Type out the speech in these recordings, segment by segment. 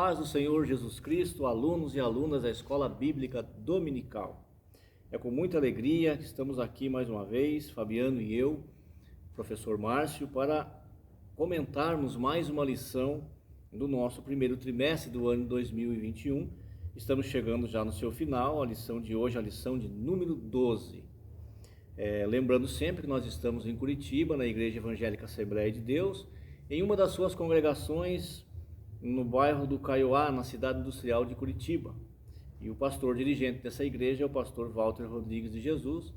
paz do Senhor Jesus Cristo, alunos e alunas da Escola Bíblica Dominical. É com muita alegria que estamos aqui mais uma vez, Fabiano e eu, professor Márcio, para comentarmos mais uma lição do nosso primeiro trimestre do ano 2021. Estamos chegando já no seu final, a lição de hoje é a lição de número 12. Lembrando sempre que nós estamos em Curitiba, na Igreja Evangélica Assembleia de Deus, em uma das suas congregações no bairro do Caiuá, na cidade industrial de Curitiba. E o pastor dirigente dessa igreja é o pastor Walter Rodrigues de Jesus,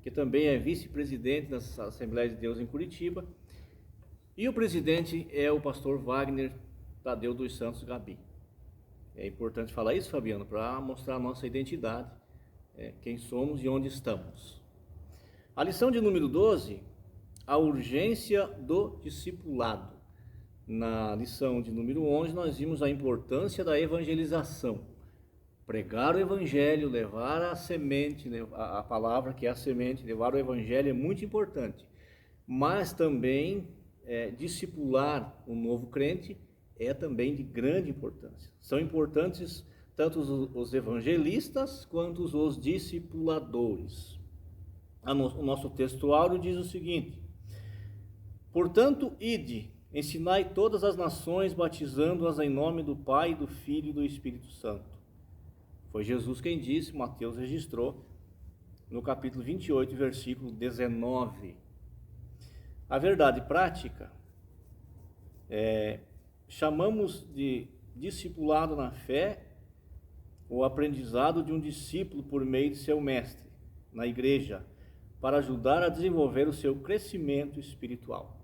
que também é vice-presidente da Assembleia de Deus em Curitiba. E o presidente é o pastor Wagner Tadeu dos Santos Gabi. É importante falar isso, Fabiano, para mostrar a nossa identidade, quem somos e onde estamos. A lição de número 12, a urgência do discipulado. Na lição de número 11, nós vimos a importância da evangelização. Pregar o evangelho, levar a semente, a palavra que é a semente, levar o evangelho é muito importante. Mas também discipular um novo crente é também de grande importância. São importantes tanto os evangelistas quanto os discipuladores. O nosso texto áureo diz o seguinte: portanto, ide, ensinai todas as nações, batizando-as em nome do Pai, do Filho e do Espírito Santo. Foi Jesus quem disse, Mateus registrou, no capítulo 28, versículo 19. A verdade prática, chamamos de discipulado na fé, o aprendizado de um discípulo por meio de seu mestre, na igreja, para ajudar a desenvolver o seu crescimento espiritual.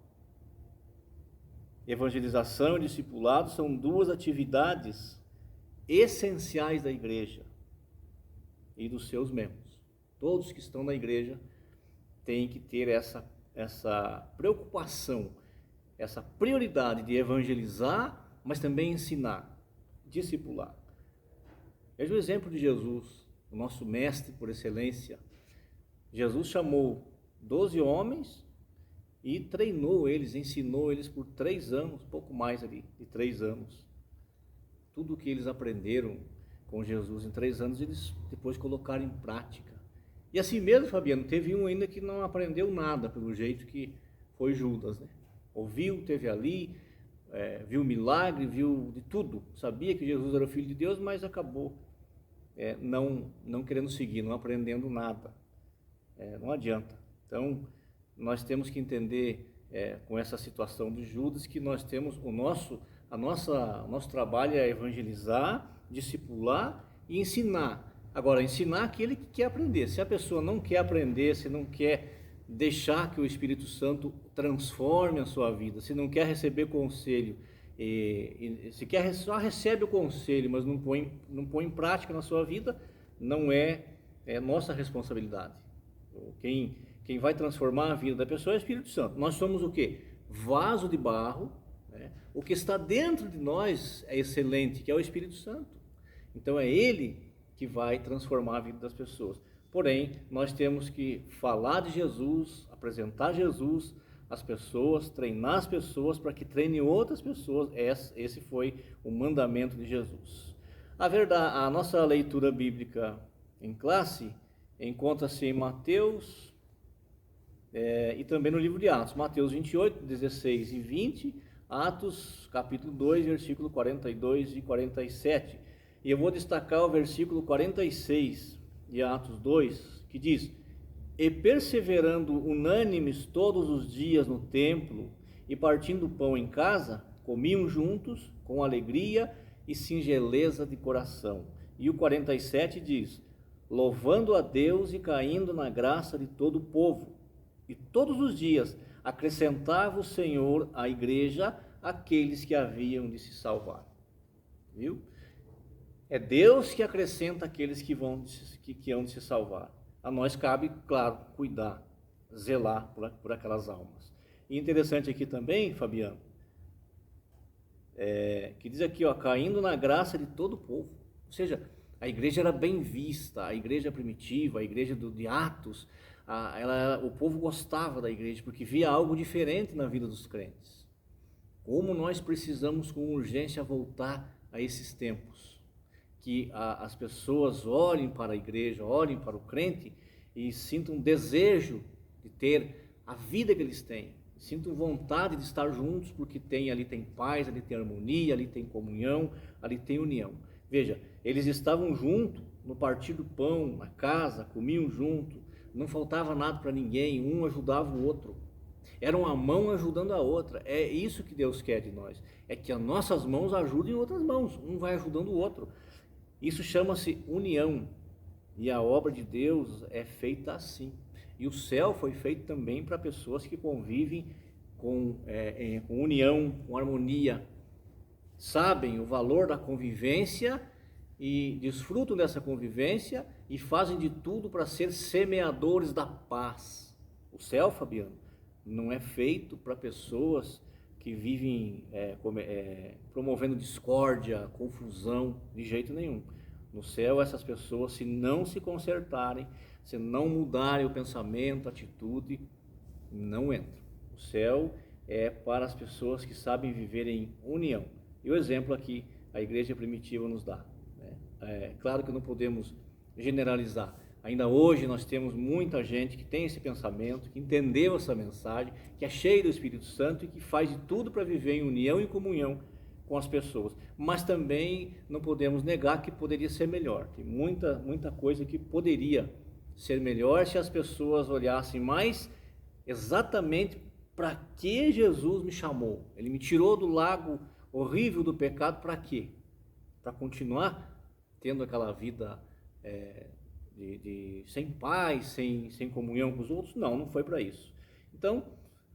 Evangelização e discipulado são duas atividades essenciais da igreja e dos seus membros. Todos que estão na igreja têm que ter essa preocupação, essa prioridade de evangelizar, mas também ensinar, discipular. Veja o exemplo de Jesus, o nosso mestre por excelência. Jesus chamou 12 homens e treinou eles, ensinou eles por 3 anos, pouco mais ali, de 3 anos. Tudo o que eles aprenderam com Jesus em 3 anos, eles depois colocaram em prática. E assim mesmo, Fabiano, teve um ainda que não aprendeu nada, pelo jeito que foi Judas, né? Ouviu, teve ali, viu milagre, viu de tudo. Sabia que Jesus era o Filho de Deus, mas acabou não querendo seguir, não aprendendo nada. Não adianta. Então, nós temos que entender com essa situação de Judas que nós temos o nosso trabalho é evangelizar, discipular e ensinar. Agora, ensinar aquele que quer aprender. Se a pessoa não quer aprender, se não quer deixar que o Espírito Santo transforme a sua vida, se não quer receber conselho, se quer só recebe o conselho, mas não põe em prática na sua vida, não é nossa responsabilidade. Quem vai transformar a vida da pessoa é o Espírito Santo. Nós somos o quê? Vaso de barro, né? O que está dentro de nós é excelente, que é o Espírito Santo. Então é Ele que vai transformar a vida das pessoas. Porém, nós temos que falar de Jesus, apresentar Jesus às pessoas, treinar as pessoas para que treinem outras pessoas. Esse foi o mandamento de Jesus. A nossa leitura bíblica em classe encontra-se em Mateus e também no livro de Atos, Mateus 28, 16 e 20, Atos capítulo 2, versículo 42 e 47. E eu vou destacar o versículo 46 de Atos 2, que diz: e perseverando unânimes todos os dias no templo e partindo o pão em casa, comiam juntos com alegria e singeleza de coração. E o 47 diz: louvando a Deus e caindo na graça de todo o povo. E todos os dias acrescentava o Senhor à igreja aqueles que haviam de se salvar. Viu? É Deus que acrescenta aqueles que hão de se salvar. A nós cabe, claro, cuidar, zelar por aquelas almas. E interessante aqui também, Fabiano, que diz aqui, caindo na graça de todo o povo. Ou seja, a igreja era bem vista, a igreja primitiva, a igreja de Atos, o povo gostava da igreja porque via algo diferente na vida dos crentes. Como nós precisamos com urgência voltar a esses tempos, que as pessoas olhem para a igreja, olhem para o crente e sintam desejo de ter a vida que eles têm, sintam vontade de estar juntos, porque ali tem paz, ali tem harmonia, ali tem comunhão, ali tem união. Veja, eles estavam juntos no partir do pão, na casa, comiam junto, não faltava nada para ninguém, um ajudava o outro. Era uma mão ajudando a outra. É isso que Deus quer de nós, é que as nossas mãos ajudem outras mãos, um vai ajudando o outro. Isso chama-se união, e a obra de Deus é feita assim. E o céu foi feito também para pessoas que convivem com união, com harmonia, sabem o valor da convivência e desfrutam dessa convivência e fazem de tudo para ser semeadores da paz. O céu, Fabiano, não é feito para pessoas que vivem promovendo discórdia, confusão, de jeito nenhum. No céu, essas pessoas, se não se consertarem, se não mudarem o pensamento, a atitude, não entram. O céu é para as pessoas que sabem viver em união. E o exemplo aqui, a igreja primitiva nos dá, né? Claro que não podemos generalizar. Ainda hoje nós temos muita gente que tem esse pensamento, que entendeu essa mensagem, que é cheio do Espírito Santo e que faz de tudo para viver em união e comunhão com as pessoas. Mas também não podemos negar que poderia ser melhor. Tem muita coisa que poderia ser melhor se as pessoas olhassem mais exatamente para que Jesus me chamou. Ele me tirou do lago horrível do pecado para quê? Para continuar tendo aquela vida sem paz, sem comunhão com os outros? Não foi para isso. Então,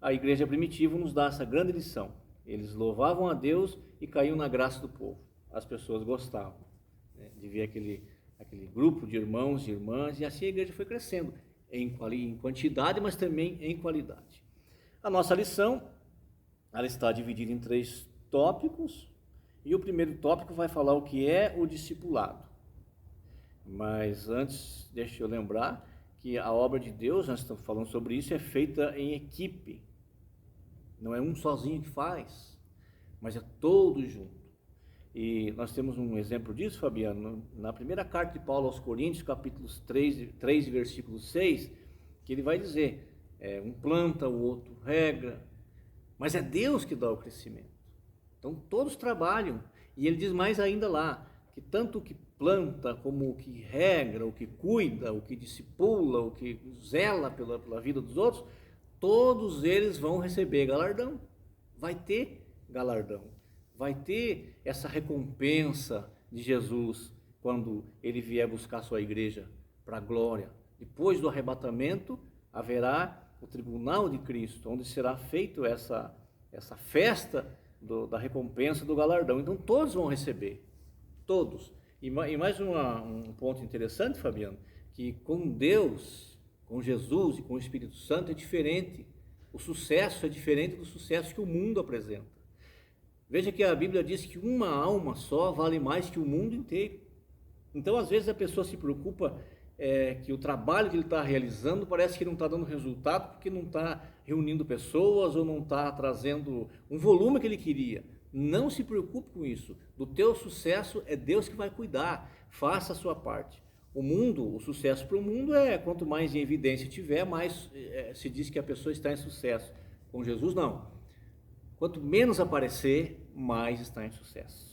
a igreja primitiva nos dá essa grande lição. Eles louvavam a Deus e caíam na graça do povo. As pessoas gostavam, né, de ver aquele grupo de irmãos e irmãs, e assim a igreja foi crescendo em quantidade, mas também em qualidade. A nossa lição, ela está dividida em 3 tópicos, e o primeiro tópico vai falar o que é o discipulado. Mas antes, deixa eu lembrar que a obra de Deus, nós estamos falando sobre isso, é feita em equipe. Não é um sozinho que faz, mas é todos juntos. E nós temos um exemplo disso, Fabiano, na primeira carta de Paulo aos Coríntios, capítulos 3 e versículo 6, que ele vai dizer, um planta, o outro rega, mas é Deus que dá o crescimento. Então todos trabalham, e ele diz mais ainda lá, que tanto o que planta, como o que rega, o que cuida, o que discipula, o que zela pela vida dos outros, todos eles vão receber galardão. Vai ter galardão, vai ter essa recompensa de Jesus quando ele vier buscar sua igreja para a glória. Depois do arrebatamento haverá o tribunal de Cristo, onde será feito essa festa da recompensa do galardão. Então todos vão receber, todos. E mais um ponto interessante, Fabiano, que com Deus, com Jesus e com o Espírito Santo é diferente. O sucesso é diferente do sucesso que o mundo apresenta. Veja que a Bíblia diz que uma alma só vale mais que o mundo inteiro. Então, às vezes, a pessoa se preocupa que o trabalho que ele está realizando parece que não está dando resultado porque não está reunindo pessoas ou não está trazendo um volume que ele queria. Não se preocupe com isso. Do teu sucesso é Deus que vai cuidar. Faça a sua parte. O sucesso para o mundo quanto mais em evidência tiver, mais se diz que a pessoa está em sucesso. Com Jesus, não. Quanto menos aparecer, mais está em sucesso.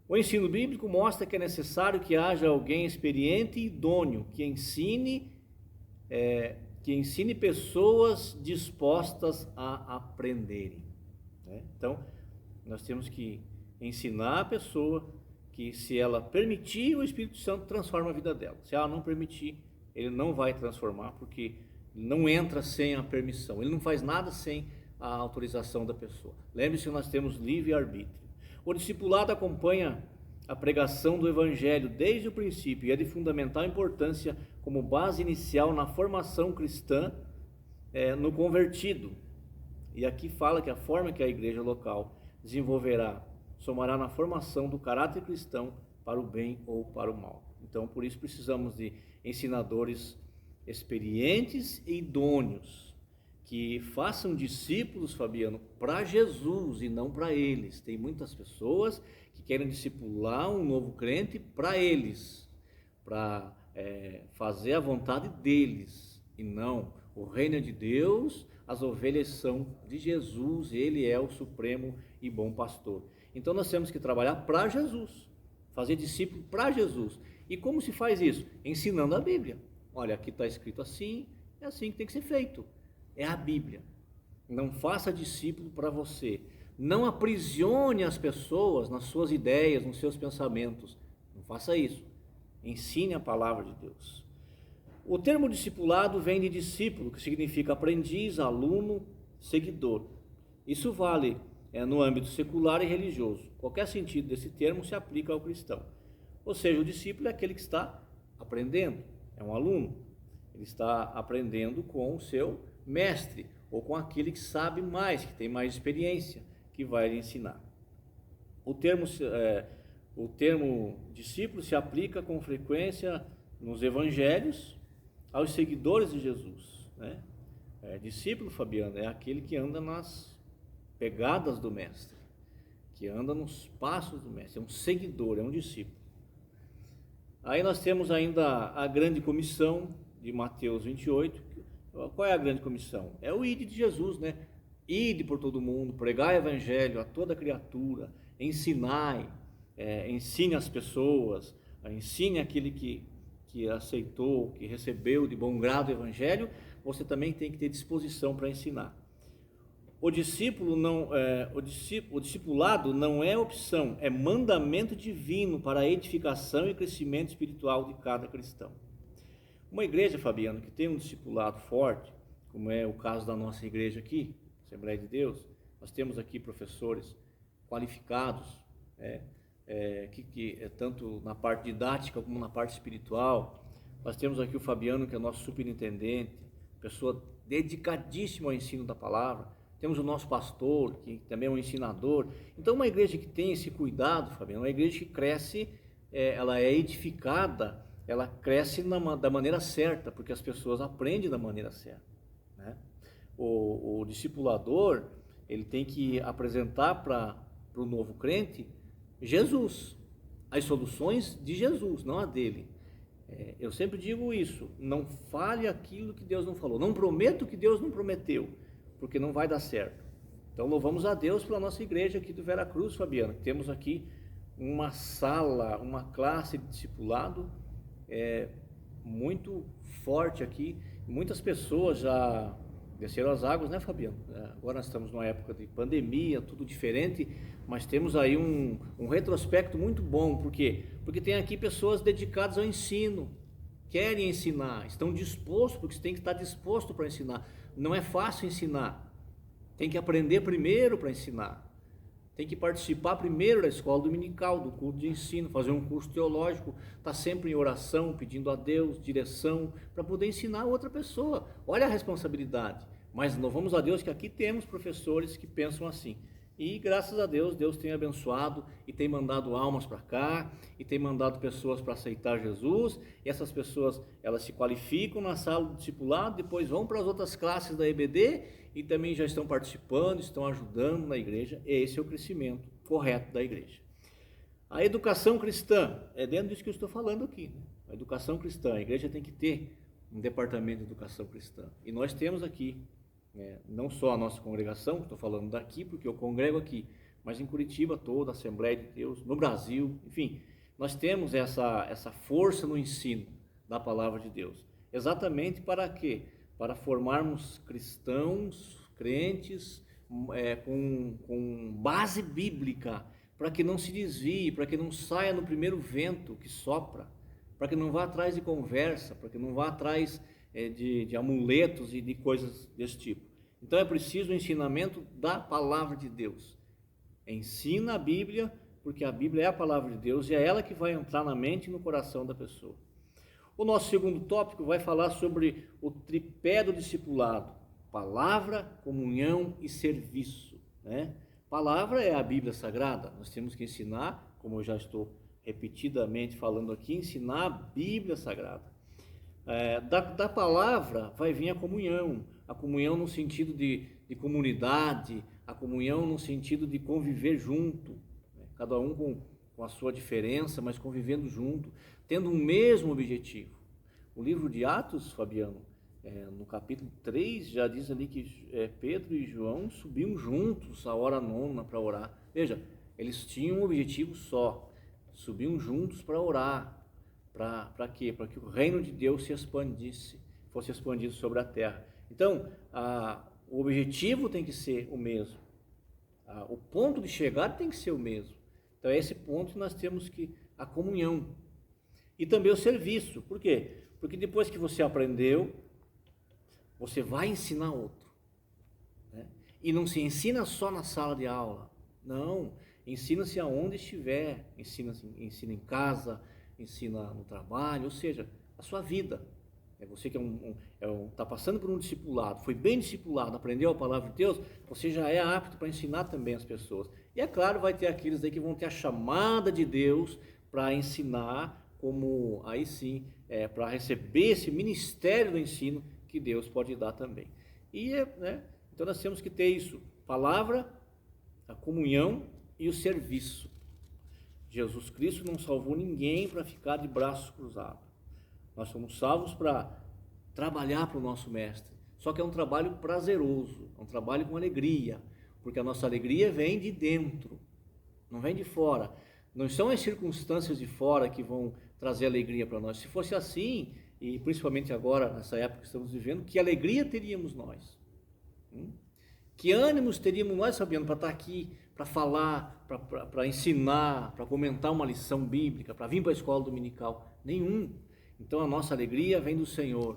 O ensino bíblico mostra que é necessário que haja alguém experiente e idôneo, que ensine pessoas dispostas a aprenderem, né? Então, nós temos que ensinar a pessoa que, se ela permitir, o Espírito Santo transforma a vida dela. Se ela não permitir, ele não vai transformar, porque não entra sem a permissão. Ele não faz nada sem a autorização da pessoa. Lembre-se que nós temos livre-arbítrio. O discipulado acompanha a pregação do Evangelho desde o princípio e é de fundamental importância como base inicial na formação cristã no convertido. E aqui fala que a forma que a igreja local desenvolverá somará na formação do caráter cristão para o bem ou para o mal. Então, por isso precisamos de ensinadores experientes e idôneos, que façam discípulos, Fabiano, para Jesus e não para eles. Tem muitas pessoas que querem discipular um novo crente para eles, para fazer a vontade deles, e não. O reino é de Deus, as ovelhas são de Jesus, ele é o supremo e bom pastor. Então nós temos que trabalhar para Jesus, fazer discípulo para Jesus. E como se faz isso? Ensinando a Bíblia. Olha, aqui está escrito assim, é assim que tem que ser feito. É a Bíblia. Não faça discípulo para você. Não aprisione as pessoas nas suas ideias, nos seus pensamentos. Não faça isso. Ensine a palavra de Deus. O termo discipulado vem de discípulo, que significa aprendiz, aluno, seguidor. Isso vale no âmbito secular e religioso. Qualquer sentido desse termo se aplica ao cristão. Ou seja, o discípulo é aquele que está aprendendo, é um aluno. Ele está aprendendo com o seu mestre, ou com aquele que sabe mais, que tem mais experiência, que vai lhe ensinar. O termo discípulo se aplica com frequência nos evangelhos aos seguidores de Jesus, né? Discípulo, Fabiano, é aquele que anda nas pegadas do mestre, que anda nos passos do mestre, é um seguidor, é um discípulo. Aí nós temos ainda a grande comissão de Mateus 28. Qual é a grande comissão? É o ide de Jesus, né? Ide por todo mundo, pregai o evangelho a toda criatura, ensinai, ensine as pessoas, ensine aquele que aceitou, que recebeu de bom grado o evangelho. Você também tem que ter disposição para ensinar. O discipulado não é opção, é mandamento divino para a edificação e crescimento espiritual de cada cristão. Uma igreja, Fabiano, que tem um discipulado forte, como é o caso da nossa igreja aqui, Assembleia de Deus, nós temos aqui professores qualificados, tanto na parte didática como na parte espiritual. Nós temos aqui o Fabiano, que é nosso superintendente, pessoa dedicadíssima ao ensino da palavra. Temos o nosso pastor, que também é um ensinador. Então, uma igreja que tem esse cuidado, Fabiano, uma igreja que cresce, ela é edificada, ela cresce da maneira certa, porque as pessoas aprendem da maneira certa, né? O discipulador, ele tem que apresentar para o novo crente Jesus, as soluções de Jesus, não a dele. Eu sempre digo isso: não fale aquilo que Deus não falou, não prometa o que Deus não prometeu, porque não vai dar certo. Então louvamos a Deus pela nossa igreja aqui do Vera Cruz, Fabiano. Temos aqui uma sala, uma classe de discipulado muito forte aqui. Muitas pessoas já desceram as águas, né, Fabiano? Agora nós estamos numa época de pandemia, tudo diferente, mas temos aí um retrospecto muito bom. Por quê? Porque tem aqui pessoas dedicadas ao ensino, querem ensinar, estão dispostos, porque você tem que estar disposto para ensinar. Não é fácil ensinar, tem que aprender primeiro para ensinar, tem que participar primeiro da escola dominical, do culto de ensino, fazer um curso teológico, estar sempre em oração, pedindo a Deus direção, para poder ensinar a outra pessoa. Olha a responsabilidade, mas louvamos a Deus que aqui temos professores que pensam assim. E graças a Deus, Deus tem abençoado e tem mandado almas para cá, e tem mandado pessoas para aceitar Jesus, e essas pessoas, elas se qualificam na sala do discipulado, depois vão para as outras classes da EBD, e também já estão participando, estão ajudando na igreja. Esse é o crescimento correto da igreja. A educação cristã, é dentro disso que eu estou falando aqui, né? A educação cristã, a igreja tem que ter um departamento de educação cristã, e nós temos aqui, não só a nossa congregação, estou falando daqui porque eu congrego aqui, mas em Curitiba toda, a Assembleia de Deus, no Brasil, enfim, nós temos essa força no ensino da palavra de Deus. Exatamente para quê? Para formarmos cristãos, crentes, com base bíblica, para que não se desvie, para que não saia no primeiro vento que sopra, para que não vá atrás de conversa, para que não vá atrás de amuletos e de coisas desse tipo. Então é preciso o ensinamento da palavra de Deus. Ensina a Bíblia, porque a Bíblia é a palavra de Deus e é ela que vai entrar na mente e no coração da pessoa. O nosso segundo tópico vai falar sobre o tripé do discipulado: palavra, comunhão e serviço, né? Palavra é a Bíblia Sagrada. Nós temos que ensinar, como eu já estou repetidamente falando aqui, ensinar a Bíblia Sagrada. Da palavra vai vir a comunhão, a comunhão no sentido de comunidade, a comunhão no sentido de conviver junto, né? Cada um com a sua diferença, mas convivendo junto, tendo um mesmo objetivo. O livro de Atos, Fabiano, no capítulo 3, já diz ali que Pedro e João subiam juntos a hora nona para orar. Veja, eles tinham um objetivo só, subiam juntos para orar. Para quê? Para que o reino de Deus fosse expandido sobre a terra. Então, o objetivo tem que ser o mesmo. O ponto de chegada tem que ser o mesmo. Então, é esse ponto que nós temos a comunhão. E também o serviço. Por quê? Porque depois que você aprendeu, você vai ensinar outro. Né? E não se ensina só na sala de aula. Não, ensina-se aonde estiver. Ensina em casa, ensina no trabalho, ou seja, a sua vida. Você que está passando por um discipulado, foi bem discipulado, aprendeu a palavra de Deus, você já é apto para ensinar também as pessoas. E é claro, vai ter aqueles aí que vão ter a chamada de Deus para ensinar, como aí sim, para receber esse ministério do ensino que Deus pode dar também. Então nós temos que ter isso, palavra, a comunhão e o serviço. Jesus Cristo não salvou ninguém para ficar de braços cruzados. Nós somos salvos para trabalhar para o nosso Mestre. Só que é um trabalho prazeroso, é um trabalho com alegria, porque a nossa alegria vem de dentro, não vem de fora. Não são as circunstâncias de fora que vão trazer alegria para nós. Se fosse assim, e principalmente agora, nessa época que estamos vivendo, que alegria teríamos nós? Que ânimos teríamos nós, Fabiano, para estar aqui, para falar, para ensinar, para comentar uma lição bíblica, para vir para a escola dominical? Nenhum. Então a nossa alegria vem do Senhor.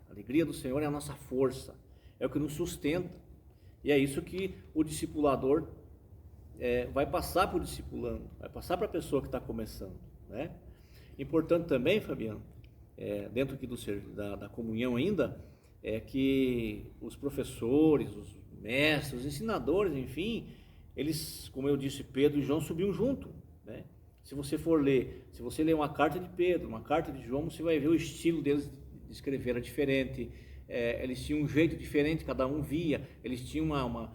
A alegria do Senhor é a nossa força, é o que nos sustenta. E é isso que o discipulador vai passar para o discipulando, vai passar para a pessoa que está começando, né? Importante também, Fabiano, dentro aqui da comunhão ainda, é que os professores, os mestres, os ensinadores, enfim, eles, como eu disse, Pedro e João subiam junto, né? Se você ler uma carta de Pedro, uma carta de João, você vai ver o estilo deles de escrever era diferente, eles tinham um jeito diferente, cada um via, eles tinham uma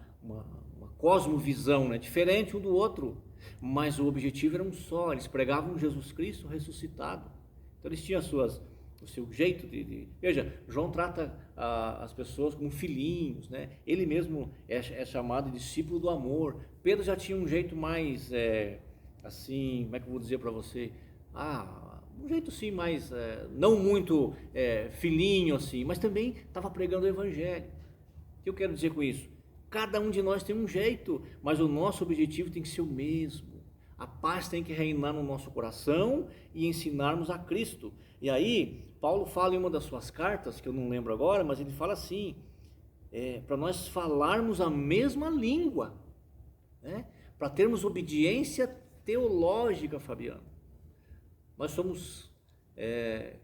cosmovisão, né? Diferente um do outro, mas o objetivo era um só, eles pregavam Jesus Cristo ressuscitado. Então eles tinham o seu jeito Veja, João trata as pessoas como filhinhos, né? Ele mesmo é chamado de discípulo do amor. Pedro já tinha um jeito mais, assim, como é que eu vou dizer para você? Um jeito assim mais, não muito filhinho assim, mas também estava pregando o evangelho. O que eu quero dizer com isso? Cada um de nós tem um jeito, mas o nosso objetivo tem que ser o mesmo. A paz tem que reinar no nosso coração e ensinarmos a Cristo. E aí, Paulo fala em uma das suas cartas, que eu não lembro agora, mas ele fala assim, para nós falarmos a mesma língua, né? Para termos obediência teológica, Fabiano. Nós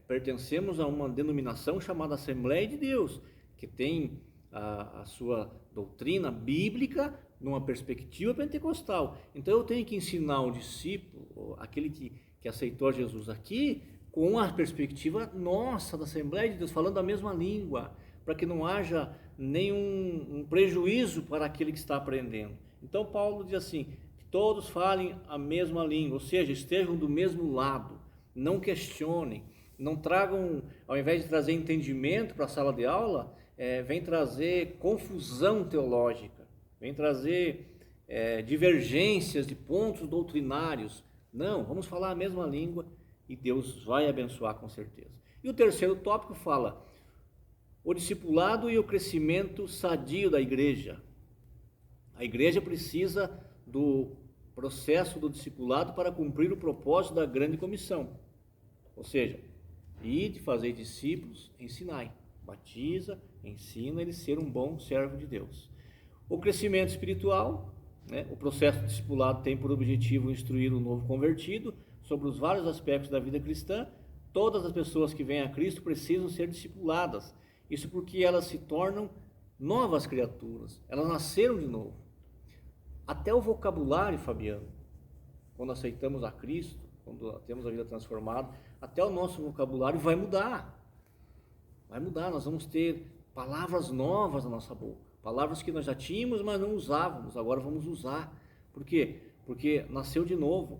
pertencemos a uma denominação chamada Assembleia de Deus, que tem a sua doutrina bíblica numa perspectiva pentecostal. Então eu tenho que ensinar o discípulo, aquele que aceitou Jesus aqui, com a perspectiva nossa da Assembleia de Deus, falando a mesma língua, para que não haja nenhum prejuízo para aquele que está aprendendo. Então Paulo diz assim, que todos falem a mesma língua, ou seja, estejam do mesmo lado, não questionem, não tragam, ao invés de trazer entendimento para a sala de aula, vem trazer confusão teológica, vem trazer divergências de pontos doutrinários. Não, vamos falar a mesma língua e Deus vai abençoar com certeza. E o terceiro tópico fala o discipulado e o crescimento sadio da igreja. A igreja precisa do processo do discipulado para cumprir o propósito da grande comissão. Ou seja, ide, fazer discípulos, ensinai. Batiza, ensina ele a ser um bom servo de Deus. O crescimento espiritual, né? O processo discipulado tem por objetivo instruir o novo convertido sobre os vários aspectos da vida cristã. Todas as pessoas que vêm a Cristo precisam ser discipuladas. Isso porque elas se tornam novas criaturas, elas nasceram de novo. Até o vocabulário, Fabiano, quando aceitamos a Cristo, quando temos a vida transformada, até o nosso vocabulário vai mudar. Vai mudar, nós vamos ter palavras novas na nossa boca, palavras que nós já tínhamos, mas não usávamos, agora vamos usar. Por quê? Porque nasceu de novo,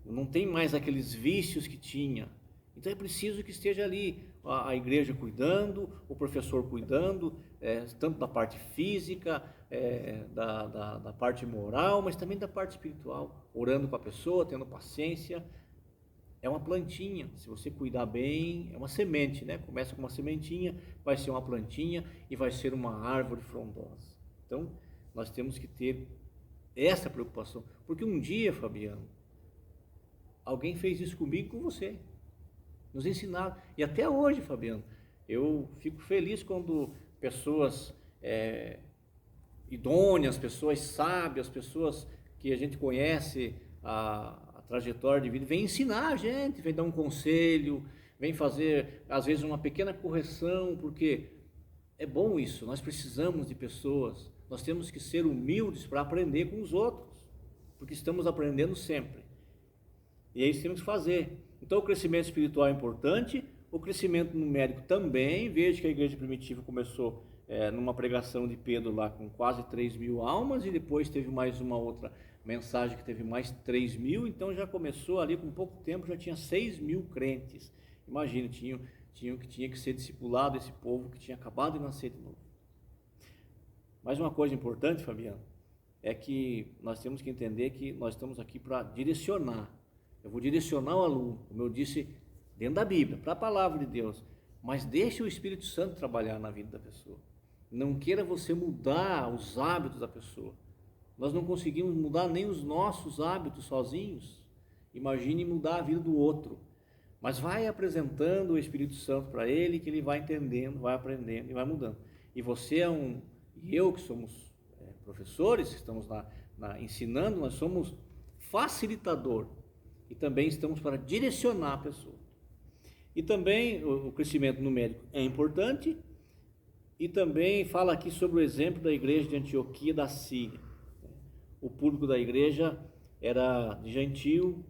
não tem mais aqueles vícios que tinha. Então é preciso que esteja ali a igreja cuidando, o professor cuidando, tanto da parte física, da parte moral, mas também da parte espiritual, orando com a pessoa, tendo paciência. É uma plantinha, se você cuidar bem, é uma semente, né? Começa com uma sementinha, vai ser uma plantinha e vai ser uma árvore frondosa. Então, nós temos que ter essa preocupação, porque um dia, Fabiano, alguém fez isso comigo e com você. Nos ensinaram. E até hoje, Fabiano, eu fico feliz quando pessoas idôneas, pessoas sábias, pessoas que a gente conhece a trajetória de vida, vem ensinar a gente, vem dar um conselho, vem fazer, às vezes, uma pequena correção, porque é bom isso, nós precisamos de pessoas, nós temos que ser humildes para aprender com os outros, porque estamos aprendendo sempre. E é isso que temos que fazer. Então o crescimento espiritual é importante, o crescimento numérico também. Veja que a igreja primitiva começou numa pregação de Pedro lá com quase 3.000 almas, e depois teve mais uma outra mensagem que teve mais 3.000, então já começou ali com pouco tempo, já tinha 6.000 crentes. Imagina, tinha que ser discipulado esse povo que tinha acabado de nascer de novo. Mas uma coisa importante, Fabiano, é que nós temos que entender que nós estamos aqui para direcionar. Eu vou direcionar o aluno, como eu disse, dentro da Bíblia, para a palavra de Deus, mas deixe o Espírito Santo trabalhar na vida da pessoa. Não queira você mudar os hábitos da pessoa. Nós não conseguimos mudar nem os nossos hábitos sozinhos. Imagine mudar a vida do outro. Mas vai apresentando o Espírito Santo para ele, que ele vai entendendo, vai aprendendo e vai mudando. E você e eu que somos professores, que estamos ensinando, nós somos facilitador. E também estamos para direcionar a pessoa. E também o crescimento numérico é importante. E também fala aqui sobre o exemplo da igreja de Antioquia da Síria. O público da igreja era de gentio,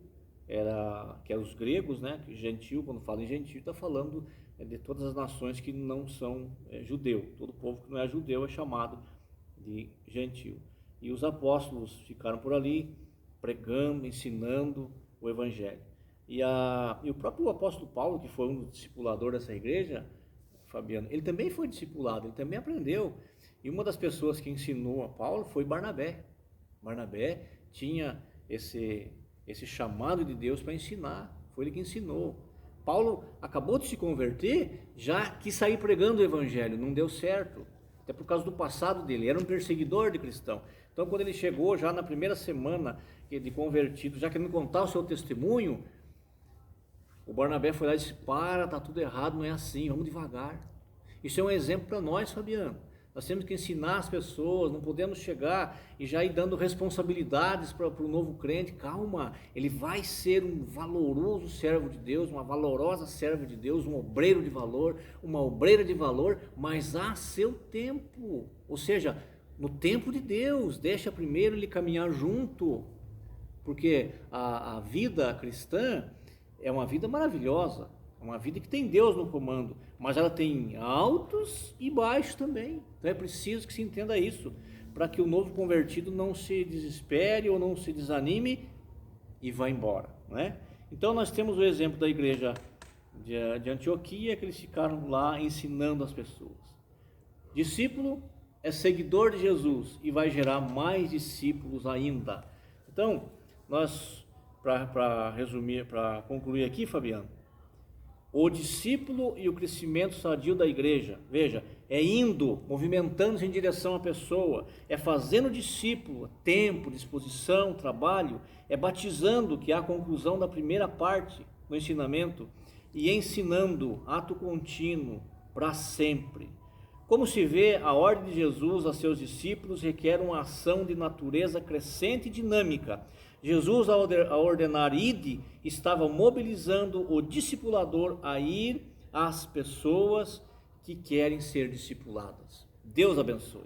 que eram os gregos, né? Gentio, quando fala em gentio, está falando de todas as nações que não são judeu. Todo povo que não é judeu é chamado de gentio. E os apóstolos ficaram por ali, pregando, ensinando o evangelho. E o próprio apóstolo Paulo, que foi um discipulador dessa igreja, Fabiano, ele também foi discipulado, ele também aprendeu. E uma das pessoas que ensinou a Paulo foi Barnabé. Barnabé tinha esse chamado de Deus para ensinar, foi ele que ensinou. Paulo acabou de se converter, já quis sair pregando o evangelho, não deu certo, até por causa do passado dele, era um perseguidor de cristão. Então quando ele chegou já na primeira semana de convertido, já querendo contar o seu testemunho, o Barnabé foi lá e disse: está tudo errado, não é assim, vamos devagar. Isso é um exemplo para nós, Fabiano. Nós temos que ensinar as pessoas, não podemos chegar e já ir dando responsabilidades para o novo crente. Calma, ele vai ser um valoroso servo de Deus, uma valorosa serva de Deus, um obreiro de valor, uma obreira de valor, mas há seu tempo, ou seja, no tempo de Deus. Deixa primeiro ele caminhar junto, porque a vida cristã é uma vida maravilhosa, é uma vida que tem Deus no comando, mas ela tem altos e baixos também. Então é preciso que se entenda isso, para que o novo convertido não se desespere ou não se desanime e vá embora, não é? Então nós temos o exemplo da igreja de Antioquia, que eles ficaram lá ensinando as pessoas. Discípulo é seguidor de Jesus e vai gerar mais discípulos ainda. Então, nós, para resumir, para concluir aqui, Fabiano, o discípulo e o crescimento sadio da igreja, veja, é indo, movimentando-se em direção à pessoa, é fazendo discípulo, tempo, disposição, trabalho, é batizando, que é a conclusão da primeira parte do ensinamento, e ensinando, ato contínuo, para sempre. Como se vê, a ordem de Jesus a seus discípulos requer uma ação de natureza crescente e dinâmica. Jesus, ao ordenar ide, estava mobilizando o discipulador a ir às pessoas que querem ser discipuladas. Deus abençoe.